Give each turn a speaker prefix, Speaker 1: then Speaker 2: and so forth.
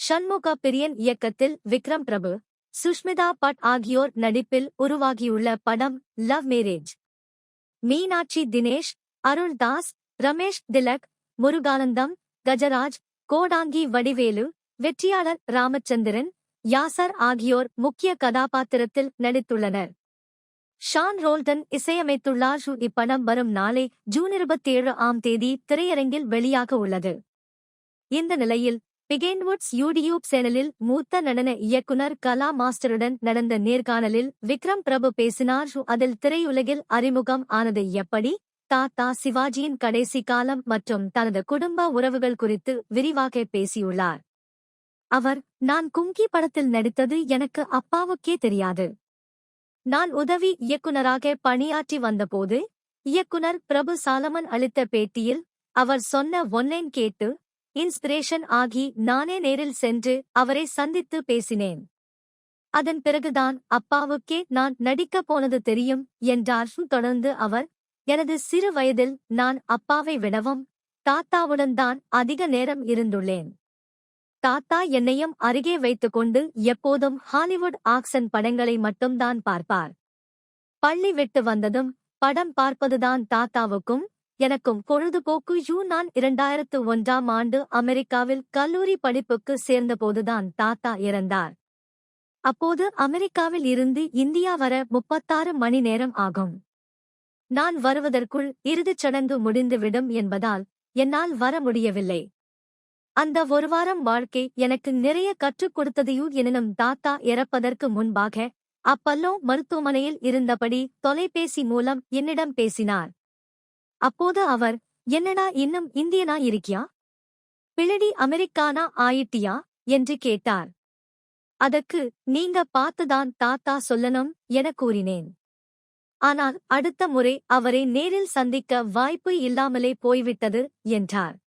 Speaker 1: ஷண்முக பிரியன் இயக்கத்தில் விக்ரம் பிரபு, சுஷ்மிதா பட் ஆகியோர் நடிப்பில் உருவாகியுள்ள படம் லவ் மேரேஜ். மீனாட்சி தினேஷ், அருள் தாஸ், ரமேஷ் திலக், முருகானந்தம், கஜராஜ், கோடாங்கி வடிவேலு, வெற்றியாளர் ராமச்சந்திரன், யாசர் ஆகியோர் முக்கிய கதாபாத்திரத்தில் நடித்துள்ளனர். ஷான் ரோல்டன் இசையமைத்துள்ளார். இப்படம் வரும் நாளை ஜூன் 27 திரையரங்கில் வெளியாக உள்ளது. இந்த நிலையில் பிகென்வுட்ஸ் யூடியூப் சேனலில் மூத்த நடன இயக்குனர் கலா மாஸ்டருடன் நடந்த நேர்காணலில் விக்ரம் பிரபு பேசினார். அதில் திரையுலகில் அறிமுகம் ஆனது எப்படி, தாத்தா சிவாஜியின் கடைசி காலம் மற்றும் தனது குடும்ப உறவுகள் குறித்து விரிவாக பேசியுள்ளார். அவர், நான் கும்கி படத்தில் நடித்தது எனக்கு அப்பாவுக்கே தெரியாது. நான் உதவி இயக்குனராக பணியாற்றி வந்தபோது இயக்குனர் பிரபு சாலமன் அளித்த பேட்டியில் அவர் சொன்ன ஒன்லைன் கேட்டு இன்ஸ்பிரேஷன் ஆகி நானே நேரில் சென்று அவரை சந்தித்து பேசினேன். அதன் பிறகுதான் அப்பாவுக்கே நான் நடிக்கப் போனது தெரியும் என்றார். தொடர்ந்து அவர், எனது சிறு வயதில் நான் அப்பாவை விடவும் தாத்தாவுடன் தான் அதிக நேரம் இருந்துள்ளேன். தாத்தா என்னையும் அருகே வைத்துக்கொண்டு எப்போதும் ஹாலிவுட் ஆக்சன் படங்களை மட்டும்தான் பார்ப்பார். பள்ளி விட்டு வந்ததும் படம் பார்ப்பதுதான் தாத்தாவுக்கும் எனக்கும் பொழுதுபோக்கு. நான் 2001 அமெரிக்காவில் கல்லூரி படிப்புக்கு சேர்ந்தபோதுதான் தாத்தா இறந்தார். அப்போது அமெரிக்காவில் இருந்து இந்தியா வர 36 மணி நேரம் ஆகும். நான் வருவதற்குள் இறுதிச் சடங்கு முடிந்துவிடும் என்பதால் என்னால் வர முடியவில்லை. அந்த ஒரு வாரம் வாழ்க்கை எனக்கு நிறைய கற்றுக் கொடுத்ததையு. எனினும் தாத்தா இறப்பதற்கு முன்பாக அப்பல்லோ மருத்துவமனையில் இருந்தபடி தொலைபேசி மூலம் என்னிடம் பேசினார். அப்போது அவர், என்னடா இன்னும் இந்தியனா இருக்கியா, பிளடி அமெரிக்கானா ஆயிட்டியா என்று கேட்டார். அதற்கு, நீங்க பார்த்துதான் தாத்தா சொல்லணும் என கூறினேன். ஆனால் அடுத்த முறை அவரை நேரில் சந்திக்க வாய்ப்பு இல்லாமலே போய்விட்டது என்றார்.